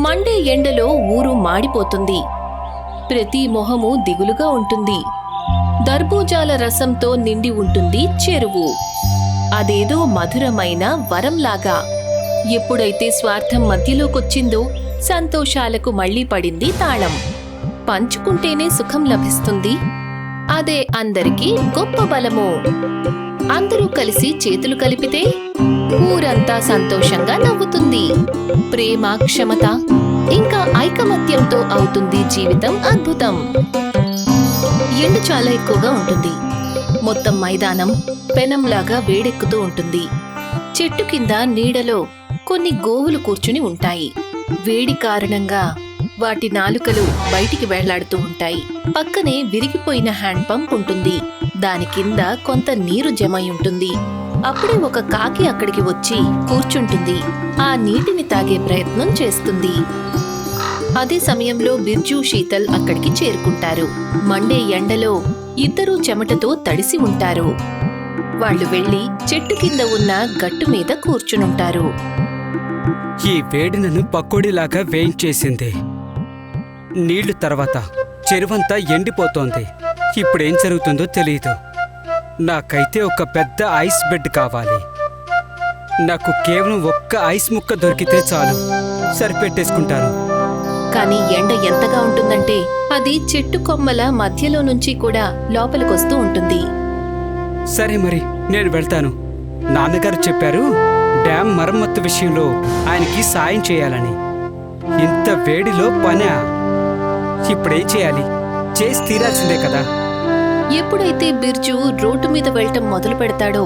Monday ఎండలో ఊరు మాడిపోతుంది. ప్రతి మొహము దిగులుగా ఉంటుంది. దర్బూజాల రసంతో నిండి ఉంటుంది చెరువు. అదేదో మధురమైన వరంలాగా. ఎప్పుడైతే స్వార్థం మధ్యలోకొచ్చిందో సంతోషాలకు మళ్లీ పడింది తాళం. పంచుకుంటేనే సుఖం లభిస్తుంది. అదే అందరికీ గొప్ప బలము. అందరూ కలిసి చేతులు కలిపితే ఊరంతా సంతోషంగా నవ్వుతుంది. ప్రేమ, క్షమత ఇంకా ఐకమత్యంతో అవుతుంది జీవితం అద్భుతం. ఎండ చాలా ఎక్కువగా ఉంటుంది. మొత్తం మైదానం పెనంలాగా వేడెక్కుతూ ఉంటుంది. చెట్టు కింద నీడలో కొన్ని గోవులు కూర్చుని ఉంటాయి. వేడి కారణంగా వాటి నాలుకలు బయటికి వేళ్లాడుతూ ఉంటాయి. పక్కనే విరిగిపోయిన హ్యాండ్ పంప్ ఉంటుంది. దాని కింద కొంత నీరు జమై ఉంటుంది. అప్పుడే ఒక కాకి అక్కడికి వచ్చి కూర్చుంటుంది. ఆ నీటిని తాగే ప్రయత్నం చేస్తుంది. అదే సమయంలో బిర్జూ, శీతల్ అక్కడికి చేరుకుంటారు. మండే ఎండలో ఇద్దరూ చెమటతో తడిసి ఉంటారు. వాళ్ళు వెళ్లి చెట్టు కింద ఉన్న గట్టు మీద కూర్చునుంటారు. ఈ వేడి నన్ను పకోడీలాగా వేయించేసింది. నీళ్లు తర్వాత చెరువంతా ఎండిపోతోంది. ఇప్పుడేం జరుగుతుందో తెలియదు. నాకైతే ఒక పెద్ద ఐస్ బెడ్ కావాలి. నాకు కేవలం ఒక్క ఐస్ ముక్క దొరికితే చాలు, సరిపెట్టేసుకుంటాను. కాని ఎండ ఎంతగా ఉంటుందంటే అది చెట్టు కొమ్మల మధ్యలో నుంచి కూడా లోపలికొస్తూ ఉంటుంది. సరే మరి నేను వెళ్తాను. నాన్నగారు చెప్పారు డ్యామ్ మరమ్మత్తు విషయంలో ఆయనకి సాయం చేయాలని. ఇంత వేడిలో పనా? ఇప్పుడేం చేయాలి? చేసి తీరాల్సిందే కదా. ఎప్పుడైతే బిర్జు రోడ్డు మీద వెళ్లటం మొదలు పెడతాడో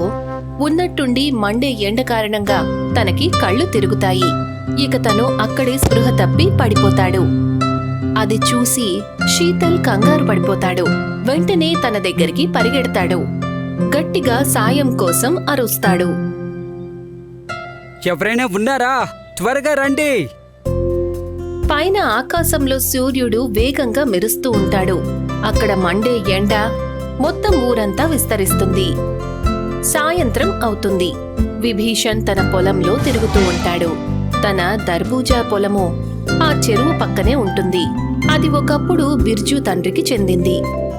ఉన్నట్టుండి మండే ఎండ కారణంగా తనకి కళ్ళు తిరుగుతాయి. ఇక తను అక్కడే స్పృహ తప్పి పడిపోతాడు. అది చూసి శీతల్ కంగారు పడిపోతాడు. వెంటనే తన దగ్గరికి పరిగెడతాడు. గట్టిగా సాయం కోసం అరుస్తాడు. ఎవరైనా ఉన్నారా? త్వరగా రండి. పైన ఆకాశంలో సూర్యుడు వేగంగా మెరుస్తూ ఉంటాడు. అక్కడ మండే ఎండ మొత్తం ఊరంతా విస్తరిస్తుంది. సాయంత్రం అవుతుంది. విభీషణ్ తన పొలంలో తిరుగుతూ ఉంటాడు. తన దర్బూజా పొలము ఆ చెరువు పక్కనే ఉంటుంది. అది ఒకప్పుడు బిర్జు తండ్రికి చెందింది.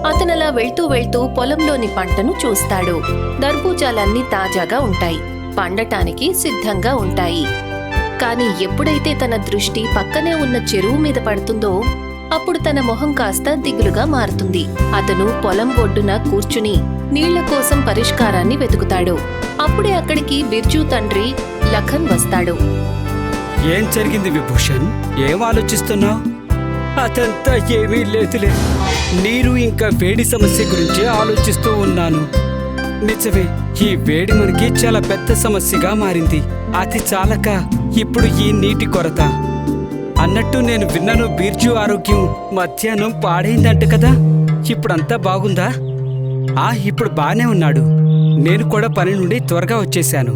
అతనలా వెళ్తూ వెళ్తూ పొలంలోని పంటను చూస్తాడు. దర్బూజాలన్నీ తాజాగా ఉంటాయి, పండటానికి సిద్ధంగా ఉంటాయి. కాని ఎప్పుడైతే తన దృష్టి పక్కనే ఉన్న చెరువు మీద పడుతుందో అప్పుడు తన మొహం కాస్త దిగులుగా మారుతుంది. అతను పొలం ఒడ్డున కూర్చుని నీళ్ల కోసం పరిష్కారాన్ని వెతుకుతాడు. అప్పుడే అక్కడికి బిర్జు తండ్రి లఖన్ వస్తాడు. ఏం జరిగింది విభూషణ్? ఏం ఆలోచిస్తున్నావు? అదంతా ఏమీ లేదులే. నీరు ఇంకా వేడి సమస్య గురించి ఆలోచిస్తూ ఉన్నాను. నిజమే, ఈ వేడి మనకి చాలా పెద్ద సమస్యగా మారింది. అది చాలక ఇప్పుడు ఈ నీటి కొరత. అన్నట్టు నేను విన్నాను బిర్జు ఆరోగ్యం మధ్యాహ్నం పాడైందంట కదా. ఇప్పుడంతా బాగుందా? ఇప్పుడు బానే ఉన్నాడు. నేను కూడా పని నుండి త్వరగా వచ్చేశాను.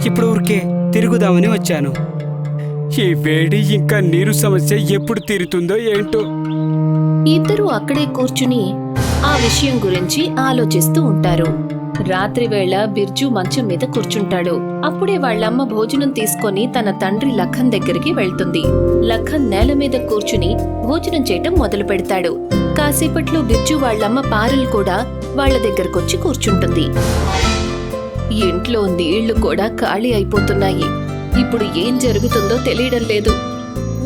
ఇప్పుడు ఊరికే తిరుగుదామని వచ్చాను. ఈ వేడి ఇంకా నీరు సమస్య ఎప్పుడు తీరుతుందో ఏంటో. ఇద్దరూ అక్కడే కూర్చుని ఆ విషయం గురించి ఆలోచిస్తూ ఉంటారు. రాత్రివేళ బిర్జు మంచం మీద కూర్చుంటాడు. అప్పుడే వాళ్ళమ్మ భోజనం తీసుకొని తన తండ్రి లఖన్ దగ్గరికి వెళ్తుంది. లఖన్ నేల మీద కూర్చుని భోజనం చేయటం మొదలు పెడతాడు. కాసేపట్లో బిర్జు వాళ్ళమ్మ పారులు కూడా వాళ్ల దగ్గరకొచ్చి కూర్చుంటుంది. ఇంట్లో నీళ్లు కూడా ఖాళీ అయిపోతున్నాయి. ఇప్పుడు ఏం జరుగుతుందో తెలియడం లేదు.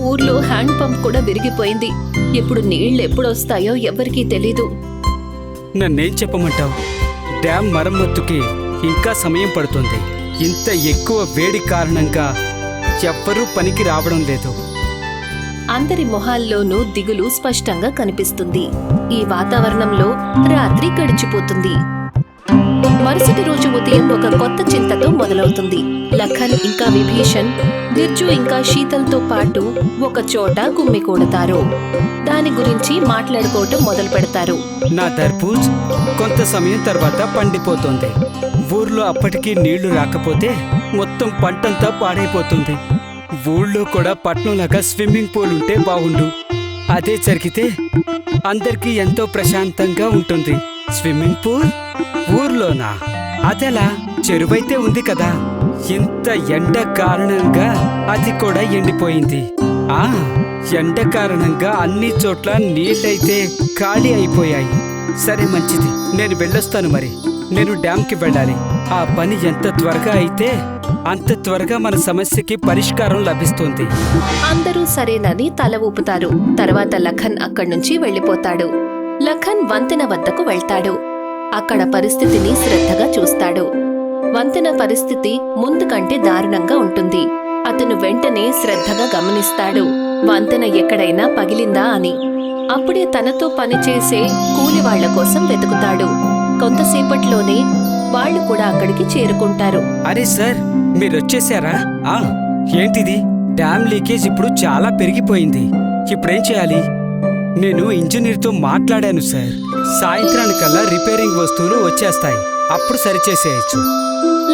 ఊర్లో హ్యాండ్ పంప్ కూడా విరిగిపోయింది. ఇప్పుడు నీళ్లు ఎప్పుడొస్తాయో ఎవ్వరికీ తెలీదు. నన్నేం చెప్పమంటావు? డ్యామ్ మరమ్మతుకి ఇంకా సమయం పడుతుంది. ఇంత ఎక్కువ వేడి కారణంగా ఎవ్వరూ పనికి రావడం లేదు. అందరి మొహాల్లోనూ దిగులు స్పష్టంగా కనిపిస్తుంది. ఈ వాతావరణంలో రాత్రి గడిచిపోతుంది. మరుసటి రోజు ఉదయం ఒక కొత్త చింతతో మొదలవుతుంది. లఖన్ ఇంకా విభీషణ్, బిర్జు ఇంకా శీతల్తో పాటు ఒక చోట గుమ్మికూడతారు. దాని గురించి మాట్లాడుకోవటం మొదలు పెడతారు. నా దర్బూజ్ కొంత సమయం తర్వాత పండిపోతుంది. ఊర్లో అప్పటికీ నీళ్లు రాకపోతే మొత్తం పంటంతా పాడైపోతుంది. ఊళ్ళో కూడా పట్నంలాగా స్విమ్మింగ్ పూల్ ఉంటే బాగుండు. అదే జరిగితే అందరికీ ఎంతో ప్రశాంతంగా ఉంటుంది. స్విమ్మింగ్ పూల్ ఊర్లోనా? అదెలా? చెరువైతే ఉంది కదా. ఇంత ఎండ కారణంగా అది కూడా ఎండిపోయింది. ఆ ఎండ కారణంగా అన్ని చోట్ల నీళ్ళైతే ఖాళీ అయిపోయాయి. సరే మంచిది, నేను వెళ్ళొస్తాను. మరి నేను డ్యాంకి వెళ్ళాలి. ఆ పని ఎంత త్వరగా అయితే అంత త్వరగా మన సమస్యకి పరిష్కారం లభిస్తుంది. అందరూ సరేనని తల ఊపుతారు. తర్వాత లఖన్ అక్కడి నుంచి వెళ్ళిపోతాడు. లఖన్ వంతెన వద్దకు వెళ్తాడు. అక్కడ పరిస్థితిని శ్రద్ధగా చూస్తాడు. వంతెన పరిస్థితి ముందు కంటే దారుణంగా ఉంటుంది. అతను వెంటనే శ్రద్ధగా గమనిస్తాడు వంతెన ఎక్కడైనా పగిలిందా అని. అప్పుడే తనతో పనిచేసే కూలివాళ్ల కోసం వెతుకుతాడు. కొంతసేపట్లోనే వాళ్ళు కూడా అక్కడికి చేరుకుంటారు. అరే సార్, మీరొచ్చేసారా? ఏంటిది? డ్యామ్ లీకేజ్ ఇప్పుడు చాలా పెరిగిపోయింది. ఇప్పుడేం చేయాలి? నేను ఇంజనీర్తో మాట్లాడాను సార్. సాయంత్రానికల్లా రిపేరింగ్ వస్తువులు వచ్చేస్తాయి. అప్పుడు సరిచేసేయచ్చు.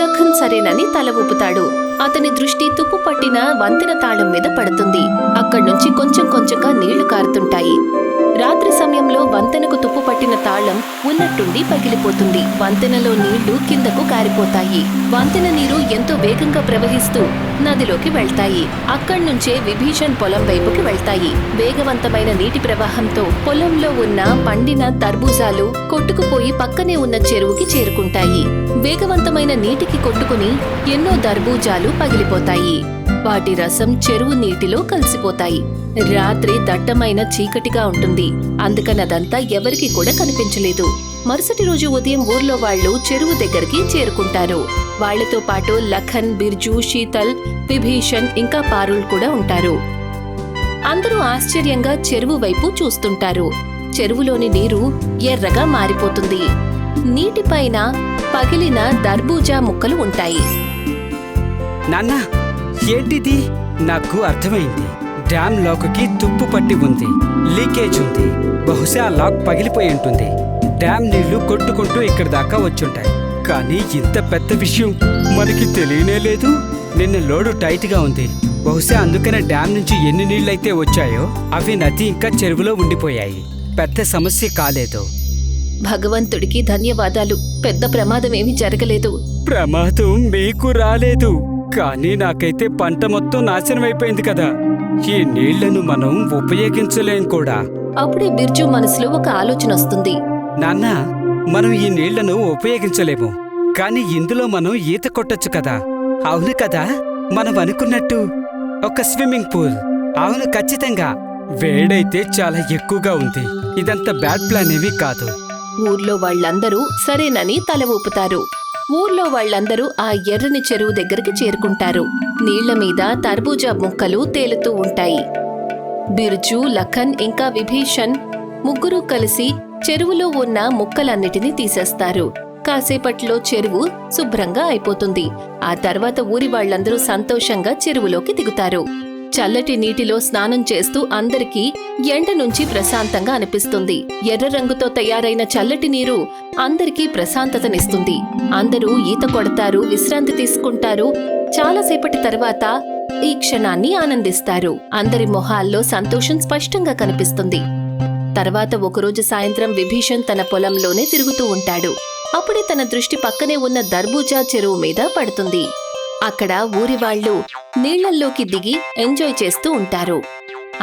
లఖన్ సరేనని తల ఊపుతాడు. అతని దృష్టి తుప్పు పట్టిన వంతెన తాళం మీద పడుతుంది. అక్కడ్నుంచి కొంచెం కొంచెంగా నీళ్లు కారుతుంటాయి. రాత్రి సమయంలో వంతెనకు తుప్పు పట్టిన తాళం ఉన్నట్టుండి పగిలిపోతుంది. వంతెనలో నీళ్లు కిందకు కారిపోతాయి. వంతెన నీరు ఎంతో వేగంగా ప్రవహిస్తూ నదిలోకి వెళ్తాయి. అక్కడ్నుంచే విభీషణ్ పొలం వైపుకి వెళ్తాయి. వేగవంతమైన నీటి ప్రవాహంతో పొలంలో ఉన్న పండిన తర్బూజాలు కొట్టుకుపోయి పక్కనే ఉన్న చెరువుకి చేరుకుంటాయి. వేగవంతమైన నీటికి కొట్టుకుని ఎన్నో తర్బూజాలు పగిలిపోతాయి. వాటి రసం చెరువు నీటిలో కలిసిపోతాయి. రాత్రి దట్టమైన చీకటిగా ఉంటుంది. అందుకనదంతా ఎవరికి కూడా కనిపించలేదు. మరుసటి రోజు ఉదయం ఊర్లో వాళ్ళు చెరువు దగ్గరికి చేరుకుంటారు. వాళ్లతో పాటు లఖన్, బిర్జు, శీతల్, విభీషణ్ ఇంకా పారుల్ కూడా ఉంటారు. అందరూ ఆశ్చర్యంగా చెరువు వైపు చూస్తుంటారు. చెరువులోని నీరు ఎర్రగా మారిపోతుంది. నీటిపైన పగిలిన దర్బూజా ముక్కలు ఉంటాయి. నాన్న, ఏంటిది? నాకు అర్థమైంది. డ్యామ్ లాక్కి తుప్పు పట్టి ఉంది, లీకేజ్ ఉంది. బహుశా లాక్ పగిలిపోయి ఉంటుంది. డ్యామ్ నీళ్లు కొట్టుకుంటూ ఇక్కడి దాకా వచ్చుంటాయి. కానీ ఇంత పెద్ద విషయం మనకి తెలియనే లేదు. నిన్న లోడు టైట్గా ఉంది. బహుశా అందుకనే డ్యామ్ నుంచి ఎన్ని నీళ్లైతే వచ్చాయో అవి నది ఇంకా చెరువులో ఉండిపోయాయి. పెద్ద సమస్య కాలేదు. భగవంతుడికి ధన్యవాదాలు. పెద్ద ప్రమాదమేమీ జరగలేదు. ప్రమాదం మీకు రాలేదు, కానీ నాకైతే పంట మొత్తం నాశనమైపోయింది కదా. ఈ నీళ్లను మనం ఉపయోగించలేం కూడా. అప్పుడే బిర్జు మనసులో ఒక ఆలోచన వస్తుంది. నాన్న, మనం ఈ నీళ్లను ఉపయోగించలేము, కానీ ఇందులో మనం ఈత కొట్టొచ్చు కదా. అవును కదా, మనం అనుకున్నట్టు ఒక స్విమ్మింగ్ పూల్. అవును, ఖచ్చితంగా. వేడైతే చాలా ఎక్కువగా ఉంది. ఇదంతా బ్యాడ్ ప్లాన్ ఏమీ కాదు. ఊర్లో వాళ్ళందరూ సరేనని తల ఊపుతారు. ఊర్లో వాళ్ళందరూ ఆ ఎర్రని చెరువు దగ్గరికి చేరుకుంటారు. నీళ్ల మీద తర్బూజా ముక్కలు తేలుతూ ఉంటాయి. బిర్జు, లఖన్ ఇంకా విభీషణ్ ముగ్గురూ కలిసి చెరువులో ఉన్న ముక్కలన్నిటినీ తీసేస్తారు. కాసేపట్లో చెరువు శుభ్రంగా అయిపోతుంది. ఆ తర్వాత ఊరి వాళ్ళందరూ సంతోషంగా చెరువులోకి దిగుతారు. చల్లటి నీటిలో స్నానం చేస్తూ అందరికీ ఎండ నుంచి ప్రశాంతంగా అనిపిస్తుంది. ఎర్ర రంగుతో తయారైన చల్లటి నీరు అందరికీ ప్రశాంతతనిస్తుంది. అందరూ ఈత కొడతారు, విశ్రాంతి తీసుకుంటారు. చాలాసేపటి తర్వాత ఈ క్షణాన్ని ఆనందిస్తారు. అందరి మొహాల్లో సంతోషం స్పష్టంగా కనిపిస్తుంది. తర్వాత ఒకరోజు సాయంత్రం విభీషణ్ తన పొలంలోనే తిరుగుతూ ఉంటాడు. అప్పుడే తన దృష్టి పక్కనే ఉన్న దర్బూజా చెరువు మీద పడుతుంది. అక్కడ ఊరి వాళ్ళు నీళ్లల్లోకి దిగి ఎంజాయ్ చేస్తూ ఉంటారు.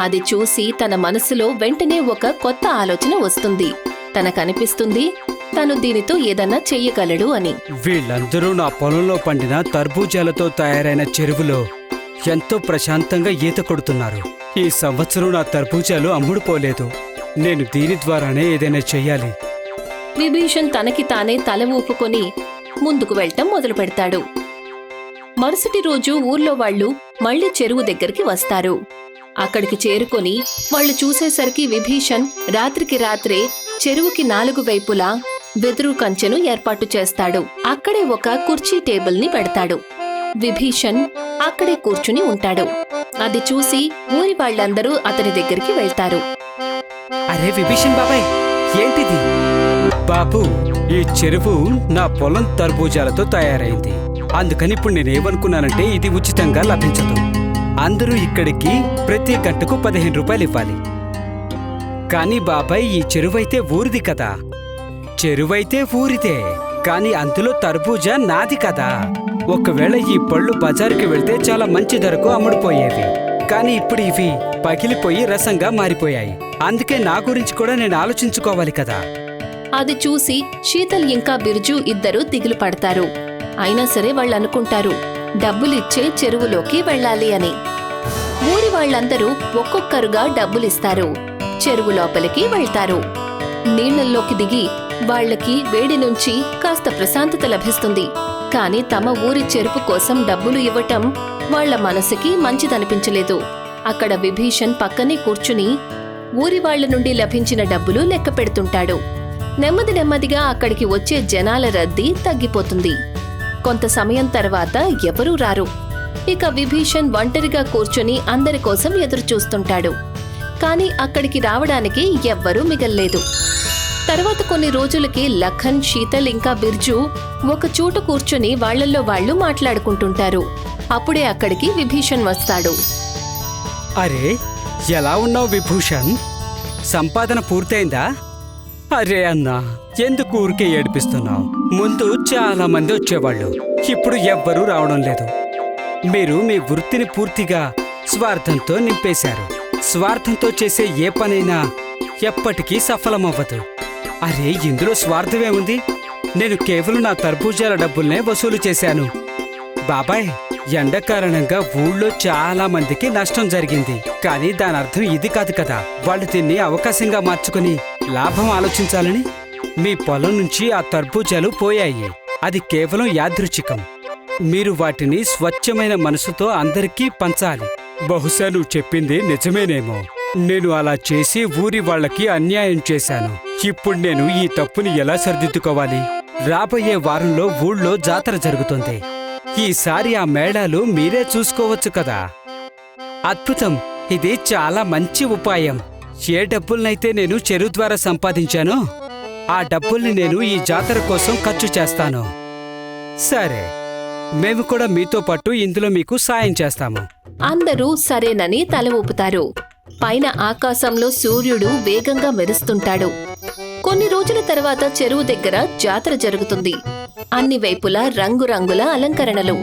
అది చూసి తన మనసులో వెంటనే ఒక కొత్త ఆలోచన వస్తుంది. తనకనిపిస్తుంది తను దీనితో ఏదన్నా చెయ్యగలడు అని. వీళ్ళందరూ నా పొలంలో పండిన తర్బూజాలతో తయారైన చెరువులో ఎంతో ప్రశాంతంగా ఈత కొడుతున్నారు. ఈ సంవత్సరం నా తర్బూజాలు అమ్ముడుపోలేదు. నేను దీని ద్వారానే ఏదైనా చెయ్యాలి. విభీషణ్ తనకి తానే తల ఊపుకొని ముందుకు వెళ్ళటం మొదలు పెడతాడు. మరుసటి రోజు ఊర్లో వాళ్ళు మళ్లీ చెరువు దగ్గరికి వస్తారు. అక్కడికి చేరుకొని వాళ్ళు చూసేసరికి విభీషణ్ రాత్రికి రాత్రే చెరువుకి 4 వైపులా వెదురు కంచెను ఏర్పాటు చేస్తాడు. అక్కడే ఒక కుర్చీ టేబుల్ని పెడతాడు. విభీషణ్ అక్కడే కూర్చుని ఉంటాడు. అది చూసి ఊరి వాళ్ళందరూ అతని దగ్గరికి వెళ్తారు. అరే విభీషణ్ బాబాయ్, ఏంటిది? బాబు, ఈ చెరువు నా పొలం తర్బూజాలతో తయారైంది. అందుకని ఇప్పుడు నేనేమనుకున్నానంటే ఇది ఉచితంగా లభించదు. అందరూ ఇక్కడికి ప్రతి గంటకు 15 రూపాయలు ఇవ్వాలి. కానీ బాబాయ్, ఈ చెరువైతే ఊరిది కదా. చెరువైతే ఊరిదే, కానీ అందులో తర్బూజా నాది కదా. ఒకవేళ ఈ పళ్ళు బజారుకి వెళ్తే చాలా మంచి ధరకు అమ్ముడుపోయేవి. కానీ ఇప్పుడు ఇవి పగిలిపోయి రసంగా మారిపోయాయి. అందుకే నా గురించి కూడా నేను ఆలోచించుకోవాలి కదా. అది చూసి శీతల్ ఇంకా బిర్జు ఇద్దరూ దిగులు పడతారు. అయినా సరే వాళ్ళనుకుంటారు డబ్బులిచ్చే చెరువులోకి వెళ్ళాలి అని. ఊరి వాళ్ళందరూ ఒక్కొక్కరుగా డబ్బులిస్తారు. చెరువు లోపలికి వెళ్తారు. నీళ్లల్లోకి దిగి వాళ్లకి వేడి నుంచి కాస్త ప్రశాంతత లభిస్తుంది. కాని తమ ఊరి చెరుపు కోసం డబ్బులు ఇవ్వటం వాళ్ల మనసుకి మంచిదనిపించలేదు. అక్కడ విభీషణ్ పక్కనే కూర్చుని ఊరి వాళ్ల నుండి లభించిన డబ్బులు లెక్క పెడుతుంటాడు. నెమ్మది నెమ్మదిగా అక్కడికి వచ్చే జనాల రద్దీ తగ్గిపోతుంది. కొంత సమయం తర్వాత ఎవరూ రారు. ఇక విభీషణ్ ఒంటరిగా కూర్చుని అందరి కోసం ఎదురుచూస్తుంటాడు. కాని అక్కడికి రావడానికి ఎవ్వరూ మిగల్లేదు. తర్వాత కొన్ని రోజులకి లఖన్, శీతల్ ఇంకా బిర్జు ఒక చోట కూర్చుని వాళ్లల్లో వాళ్లు మాట్లాడుకుంటుంటారు. అప్పుడే అక్కడికి విభీషణ్ వస్తాడు. అరే, ఎలా ఉన్నావు విభూషణ్? సంపాదన పూర్తయిందా? అరే అన్నా, ఎందుకు ఊరికే ఏడిపిస్తున్నావు? ముందు చాలా మంది వచ్చేవాళ్ళు, ఇప్పుడు ఎవ్వరూ రావడం లేదు. మీరు మీ వృత్తిని పూర్తిగా స్వార్థంతో నింపేశారు. స్వార్థంతో చేసే ఏ పనైనా ఎప్పటికీ సఫలమవ్వదు. అరే, ఇందులో స్వార్థమేముంది? నేను కేవలం నా తర్బూజాల డబ్బుల్నే వసూలు చేశాను. బాబాయ్, ఎండ కారణంగా ఊళ్ళో చాలా మందికి నష్టం జరిగింది. కానీ దాని అర్థం ఇది కాదు కదా. వాళ్ళు దీన్ని అవకాశంగా మార్చుకుని లాభం ఆలోచించాలని. మీ పొలం నుంచి ఆ తర్బూజాలు పోయాయి. అది కేవలం యాదృచ్ఛికం. మీరు వాటిని స్వచ్ఛమైన మనసుతో అందరికీ పంచాలి. బహుశా నువ్వు చెప్పింది నిజమేనేమో. నేను అలా చేసి ఊరి వాళ్ళకి అన్యాయం చేశాను. ఇప్పుడు నేను ఈ తప్పుని ఎలా సరిదిద్దుకోవాలి? రాబోయే వారంలో ఊళ్ళో జాతర జరుగుతుంది. ఈసారి ఆ మేళాలు మీరే చూసుకోవచ్చు కదా. అద్భుతం! ఇది చాలా మంచి ఉపాయం. ఏ డబ్బుల్నైతే నేను చెరువు ద్వారా సంపాదించానో ఆ డబ్బుల్ని నేను ఈ జాతర కోసం ఖర్చు చేస్తాను. సరే, మేము కూడా మీతో పాటు ఇందులో మీకు సాయం చేస్తాము. అందరూ సరేనని తల ఊపుతారు. పైన ఆకాశంలో సూర్యుడు వేగంగా మెరుస్తుంటాడు. కొన్ని రోజుల తర్వాత చెరువు దగ్గర జాతర జరుగుతుంది. అన్ని వైపులా రంగురంగుల అలంకరణలు.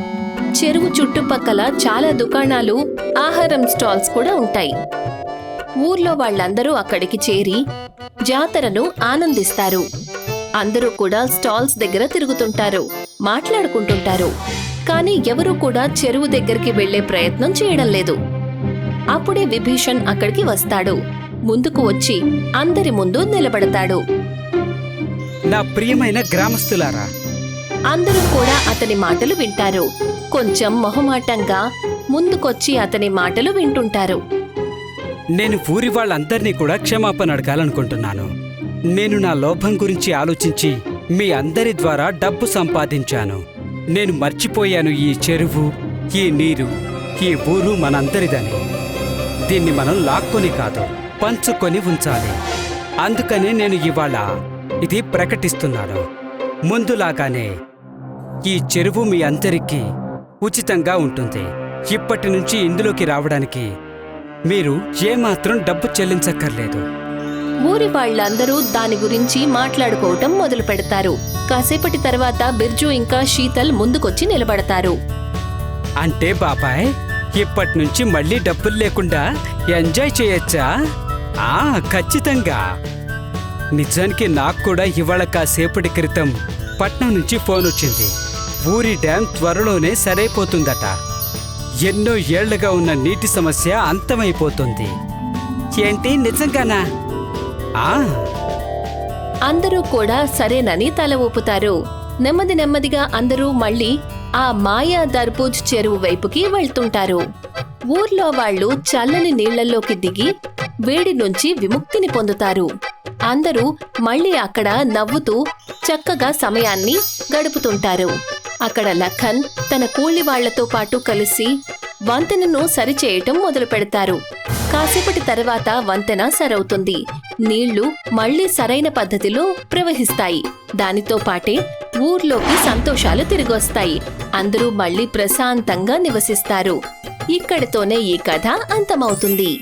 చెరువు చుట్టుపక్కల చాలా దుకాణాలు, ఆహారం స్టాల్స్ కూడా ఉంటాయి. ఊర్లో వాళ్ళందరూ అక్కడికి చేరి జాతరను ఆనందిస్తారు. అందరూ కూడా స్టాల్స్ దగ్గర తిరుగుతుంటారు, మాట్లాడుకుంటుంటారు. కానీ ఎవరూ కూడా చెరువు దగ్గరికి వెళ్లే ప్రయత్నం చేయడం లేదు. అప్పుడే విభీషణ్ అక్కడికి వస్తాడు. ముందుకు వచ్చి అందరి ముందు నిలబడతాడు. నా ప్రియమైన గ్రామస్తులారా, అందరూ కూడా అతని మాటలు వింటారు. కొంచెం మొహమాటంగా ముందుకొచ్చి అతని మాటలు వింటుంటారు. నేను ఊరి వాళ్ళందరినీ కూడా క్షమాపణ అడగాలనుకుంటున్నాను. నేను నా లోభం గురించి ఆలోచించి మీ అందరి ద్వారా డబ్బు సంపాదించాను. నేను మర్చిపోయాను ఈ చెరువు, ఈ నీరు, ఈ ఊరు మనందరిదని. దీన్ని మనం లాక్కొని కాదు, పంచుకొని ఉంచాలి. అందుకనే నేను ఇవాళ ఇది ప్రకటిస్తున్నాను. ముందులాగానే ఈ చెరువు మీ అందరికీ ఉచితంగా ఉంటుంది. ఇప్పటి నుంచి ఇందులోకి రావడానికి మీరు ఏమాత్రం డబ్బు చెల్లించక్కర్లేదు. ఊరి వాళ్ళందరూ దాని గురించి మాట్లాడుకోవటం మొదలు పెడతారు. కాసేపటి తర్వాత బిర్జు ఇంకా శీతల్ ముందుకొచ్చి నిలబడతారు. అంటే బాబాయ్, ఇప్పటి నుంచి మళ్ళీ డబ్బులు లేకుండా ఎంజాయ్ చేయొచ్చా? ఖచ్చితంగా. నిజానికి నాకు కూడా ఇవాళ కాసేపటి క్రితం పట్నం నుంచి ఫోన్ వచ్చింది. ఊరి డ్యాం త్వరలోనే సరైపోతుందట. ఎన్నో ఏళ్లుగా ఉన్న నీటి సమస్య అంతమైపోతుంది. ఏంటి, నిజంగానా? అందరూ కూడా సరేనని తల ఊపుతారు. నెమ్మది నెమ్మదిగా అందరూ మళ్ళీ ఆ మాయా దర్బూజ్ చెరువు వైపుకి వెళ్తుంటారు. ఊర్లో వాళ్ళు చల్లని నీళ్లలోకి దిగి వేడి నుంచి విముక్తిని పొందుతారు. అందరూ మళ్ళీ అక్కడ నవ్వుతూ చక్కగా సమయాన్ని గడుపుతుంటారు. అక్కడ లఖన్ తన కూలి వాళ్లతో పాటు కలిసి వంతెనను సరిచేయటం మొదలు పెడతారు. కాసేపటి తర్వాత వంతెన సరవుతుంది. నీళ్లు మళ్లీ సరైన పద్ధతిలో ప్రవహిస్తాయి. దానితో పాటే ఊర్లోకి సంతోషాలు తిరిగొస్తాయి. అందరూ మళ్లీ ప్రశాంతంగా నివసిస్తారు. ఇక్కడితోనే ఈ కథ అంతమవుతుంది.